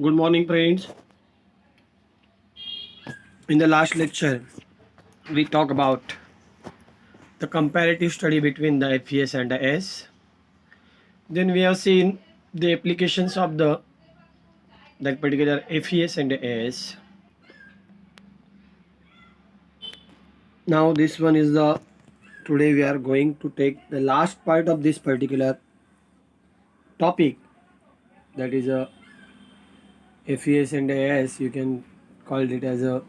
Good morning, friends. In the last lecture, we talked about the comparative study between the FES and the S. Then we have seen the applications of the that particular FES and the S. Now this one is the today we are going to take the last part of this particular topic, that is a FES and the S. You can call it as a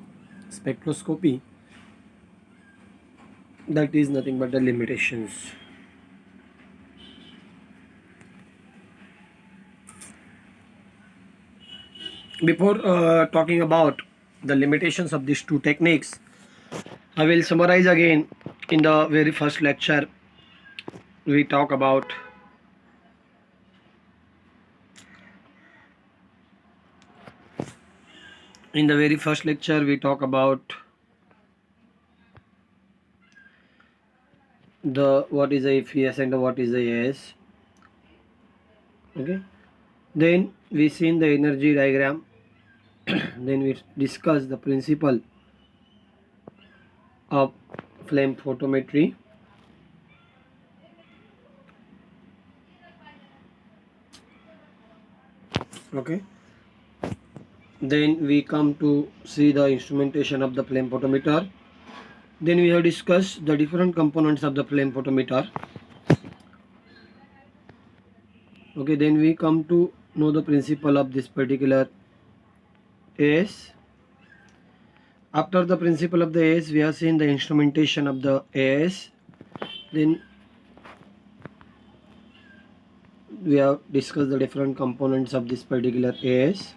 spectroscopy. That is nothing but the limitations. Before talking about the limitations of these two techniques, I will summarize again. In the very first lecture, we talk about the what is a FES and what is a AS. Okay. Then we seen the energy diagram. Then we discuss the principle of flame photometry. Okay. Then we come to see the instrumentation of the flame photometer. Then we have discussed the different components of the flame photometer. Okay, then we come to know the principle of this particular AS. After the principle of the AS, we have seen the instrumentation of the AS. Then we have discussed the different components of this particular AS.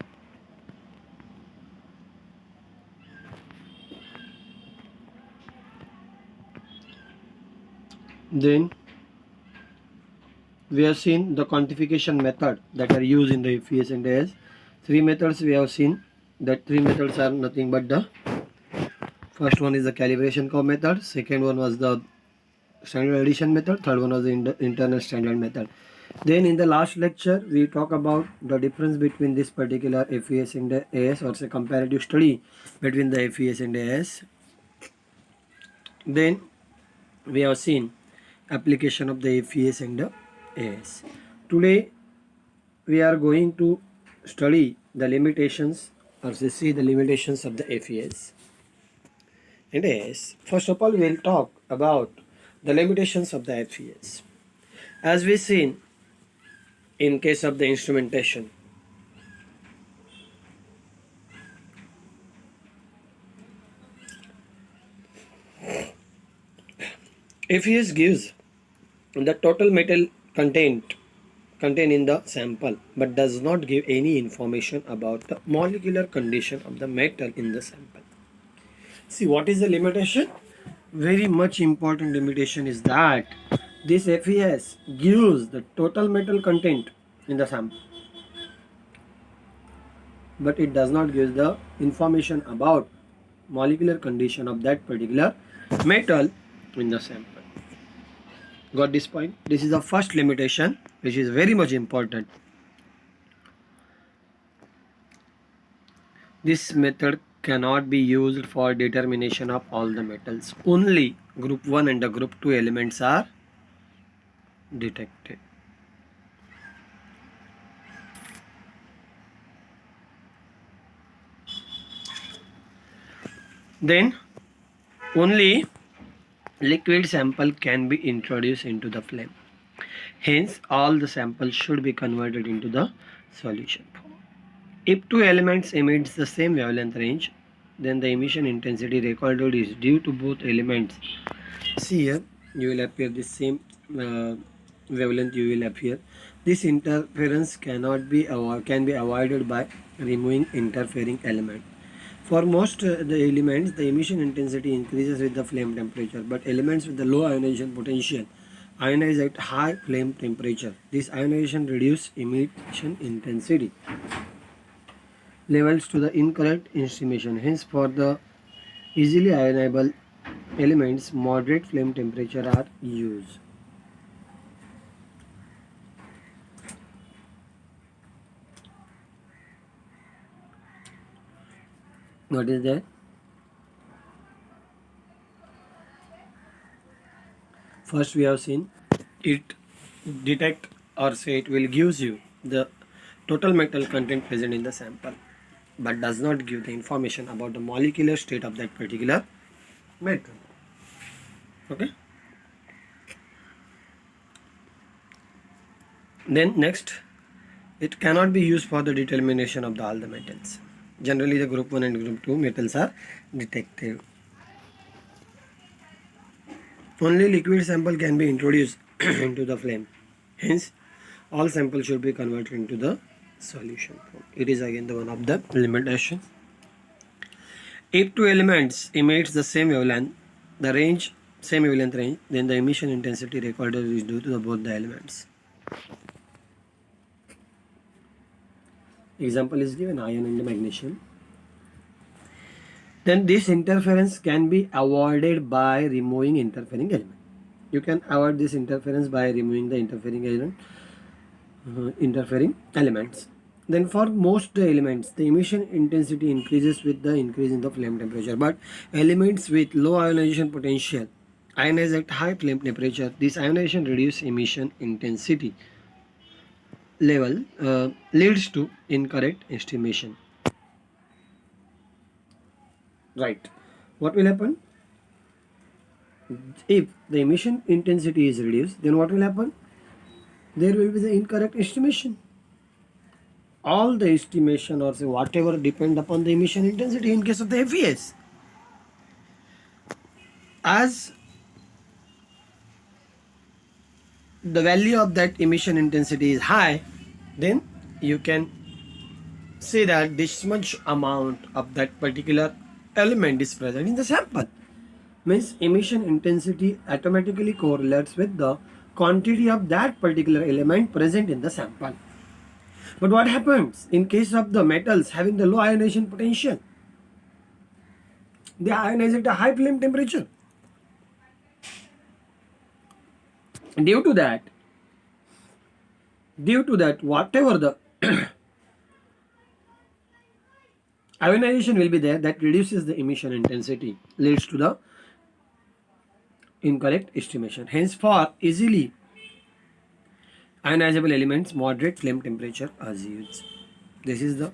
Then we have seen the quantification method that are used in the FES and AS. Three methods we have seen. That three methods are nothing but the first one is the calibration curve method, second one was the standard addition method, third one was the internal standard method. Then in the last lecture we talk about the difference between this particular FES and the AS, or say comparative study between the FES and AS. Then we have seen application of the FES and the AS. Today we are going to study the limitations, or say see the limitations of the FES and AS. First of all, we will talk about the limitations of the FES. As we seen in case of the instrumentation, FES gives the total metal contained in the sample, but does not give any information about the molecular condition of the metal in the sample. See, what is the limitation? Very much important limitation is that this FES gives the total metal content in the sample, but it does not give the information about molecular condition of that particular metal in the sample. Got this point? This is the first limitation, which is very much important. This method cannot be used for determination of all the metals. Only group 1 and the group 2 elements are detected. Then only liquid sample can be introduced into the flame. Hence, all the samples should be converted into the solution form. If two elements emits the same wavelength range, then the emission intensity recorded is due to both elements. See here, you will appear the same wavelength you will appear. This interference can be avoided by removing interfering element. For most the elements, the emission intensity increases with the flame temperature, but elements with the low ionization potential ionize at high flame temperature. This ionization reduces emission intensity levels to the incorrect estimation. Hence, for the easily ionizable elements, moderate flame temperature are used. What is that? First we have seen it detect or say it will gives you the total metal content present in the sample, but does not give the information about the molecular state of that particular metal. Okay. Then next, it cannot be used for the determination of all the metals. Generally, the group 1 and group 2 metals are detected. Only liquid sample can be introduced into the flame. Hence, all samples should be converted into the solution form. It is again the one of the limitations. If two elements emits the same wavelength, same wavelength range, then the emission intensity recorded is due to both the elements. Example is given, iron and magnesium. Then this interference can be avoided by removing interfering element. You can avoid this interference by removing the interfering elements. Then for most the elements, the emission intensity increases with the increase in the flame temperature. But elements with low ionization potential ionize at high flame temperature. This ionization reduces emission intensity level leads to incorrect estimation. Right. What will happen? If the emission intensity is reduced, then what will happen? There will be the incorrect estimation. All the estimation or say whatever depend upon the emission intensity in case of the FES. As the value of that emission intensity is high, then you can say that this much amount of that particular element is present in the sample. Means emission intensity automatically correlates with the quantity of that particular element present in the sample. But what happens in case of the metals having the low ionization potential? They ionize at a high flame temperature. Due to that, whatever the ionization will be there, that reduces the emission intensity, leads to the incorrect estimation. Hence, for easily ionizable elements, moderate flame temperature is used. This is the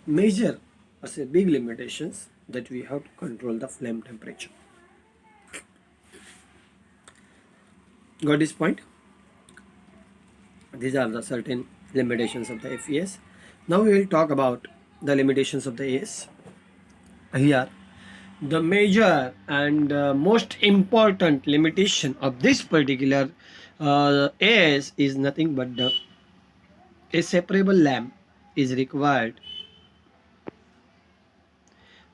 major, or say big limitations that we have to control the flame temperature. Got this point? These are the certain limitations of the FES. Now we will talk about the limitations of the AS. Here, the major and most important limitation of this particular AS is nothing but a separable lamp is required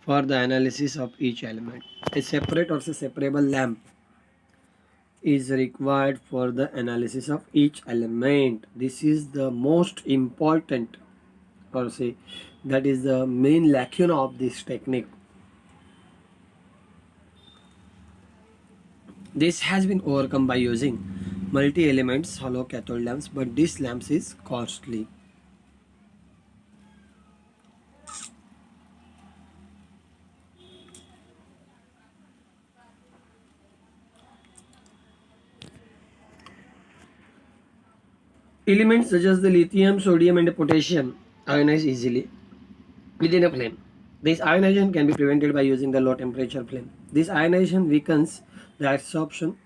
for the analysis of each element. A separate or separable lamp is required for the analysis of each element. This is the most important, or say that is the main lacuna of this technique. This has been overcome by using multi-elements hollow cathode lamps, but this lamps is costly. Elements such as the lithium, sodium and potassium ionize easily within a flame. This ionization can be prevented by using the low temperature flame. This ionization weakens the absorption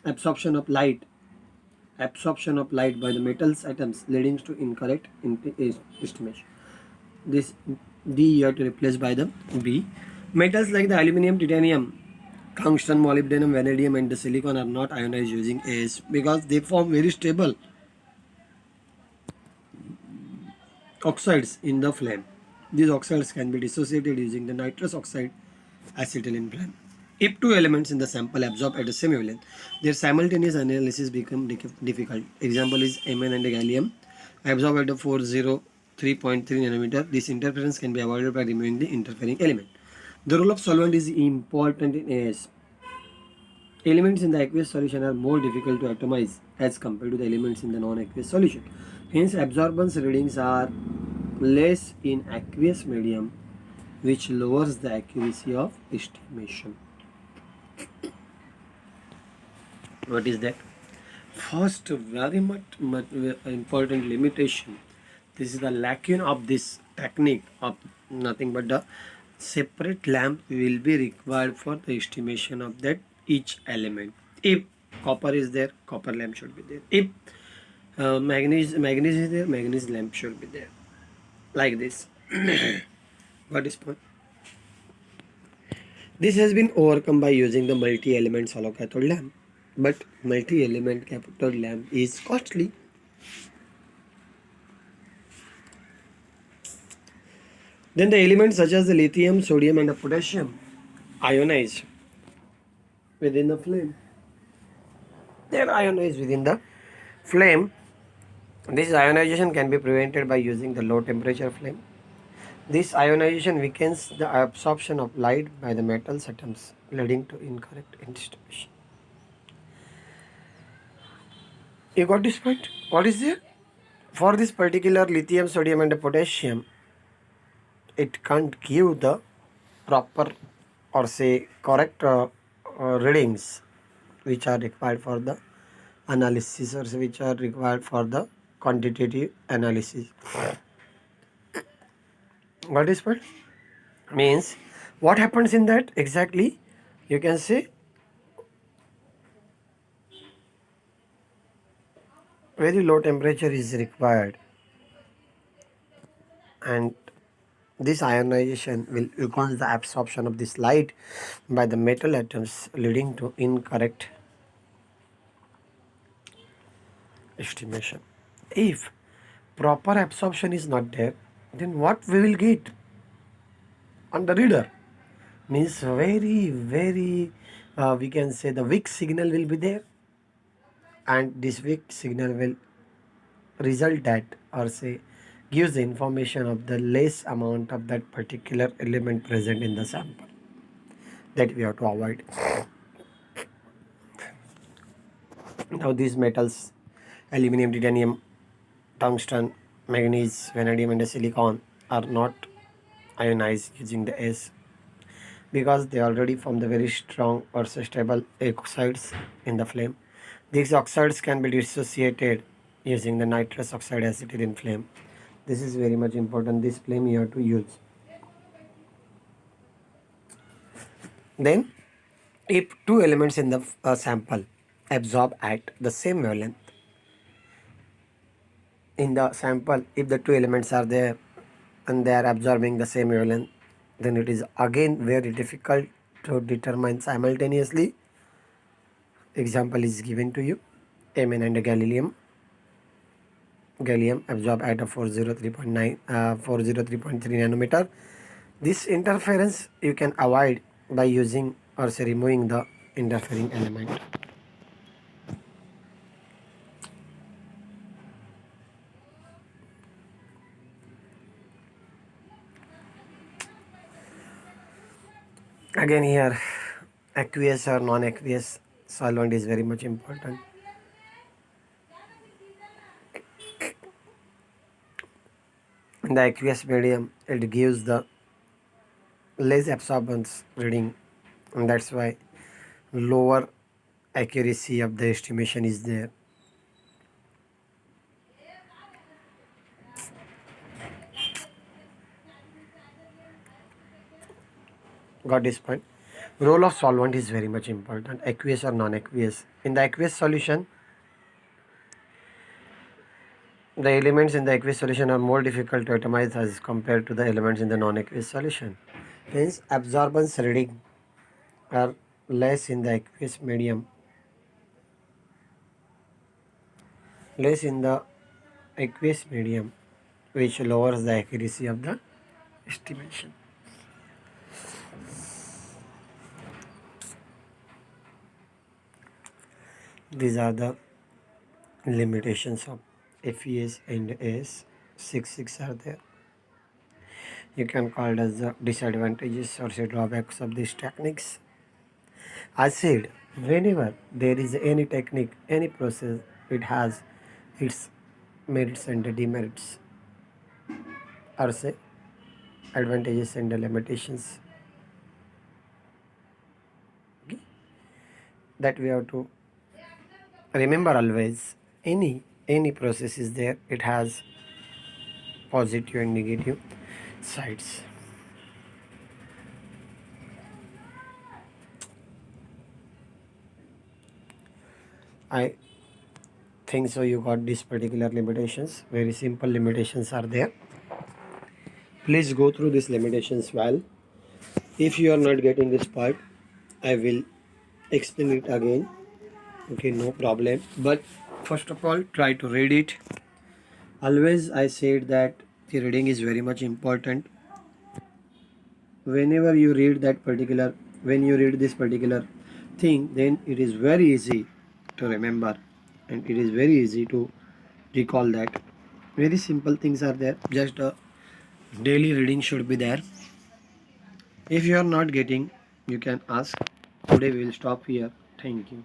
of light by the metal's atoms, leading to incorrect estimation. This D you have to replace by the B. Metals like the aluminum, titanium, tungsten, molybdenum, vanadium and the silicon are not ionized using AS because they form very stable oxides in the flame. These oxides can be dissociated using the nitrous oxide acetylene flame. If two elements in the sample absorb at the same wavelength, their simultaneous analysis becomes difficult. Example is Mn and gallium absorb at the 403.3 nanometer. This interference can be avoided by removing the interfering element. The role of solvent is important in AS. Elements in the aqueous solution are more difficult to atomize as compared to the elements in the non-aqueous solution. Hence, absorbance readings are less in aqueous medium which lowers the accuracy of estimation. What is that? First, very much important limitation. This is the lacune of this technique of nothing but the separate lamp will be required for the estimation of that each element. If copper is there, copper lamp should be there. If manganese is there, manganese lamp should be there. Like this. What is point? This has been overcome by using the multi-element solo cathode lamp, but multi-element cathode lamp is costly. Then the elements such as the lithium, sodium and the potassium ionize within the flame. They are ionized within the flame. This ionization can be prevented by using the low temperature flame. This ionization weakens the absorption of light by the metal atoms, leading to incorrect distribution. You got this point? What is there? For this particular lithium, sodium and potassium, it can't give the proper or say correct readings which are required for the analysis or which are required for the quantitative analysis. What is what? Means what happens in that exactly? You can say very low temperature is required, and this ionization will weaken the absorption of this light by the metal atoms, leading to incorrect estimation. If proper absorption is not there, then what we will get on the reader means very we can say the weak signal will be there, and this weak signal will result that or say gives the information of the less amount of that particular element present in the sample, that we have to avoid. Now these metals, aluminum, titanium, tungsten, manganese, vanadium and silicon are not ionized using the S because they already form the very strong or stable oxides in the flame. These oxides can be dissociated using the nitrous oxide acetate in flame. This is very much important. This flame you have to use. Then, if two elements in the sample absorb at the same wavelength, in the sample, if the two elements are there and they are absorbing the same wavelength, then it is again very difficult to determine simultaneously. Example is given to you. Mn and gallium absorb at a 403.3 nanometer. This interference you can avoid by using or say removing the interfering element. Again here, aqueous or non-aqueous solvent is very much important. In the aqueous medium, it gives the less absorbance reading, and that's why lower accuracy of the estimation is there. Got this point? Role of solvent is very much important, aqueous or non-aqueous. In the aqueous solution, the elements in the aqueous solution are more difficult to atomize as compared to the elements in the non-aqueous solution. Hence, absorbance reading are less in the aqueous medium, which lowers the accuracy of the estimation. These are the limitations of FES and AS66 are there. You can call it as the disadvantages or say drawbacks of these techniques. I said, whenever there is any technique, any process, it has its merits and demerits, or say advantages and the limitations. Okay? That we have to remember always. Any process is there, it has positive and negative sides. I think so you got these particular limitations. Very simple limitations are there. Please go through these limitations well. If you are not getting this part, I will explain it again. Okay, no problem. But first of all, try to read it. Always I said that the reading is very much important. Whenever you read when you read this particular thing, then it is very easy to remember and it is very easy to recall that. Very simple things are there. Just a daily reading should be there. If you are not getting, you can ask. Today we will stop here. Thank you.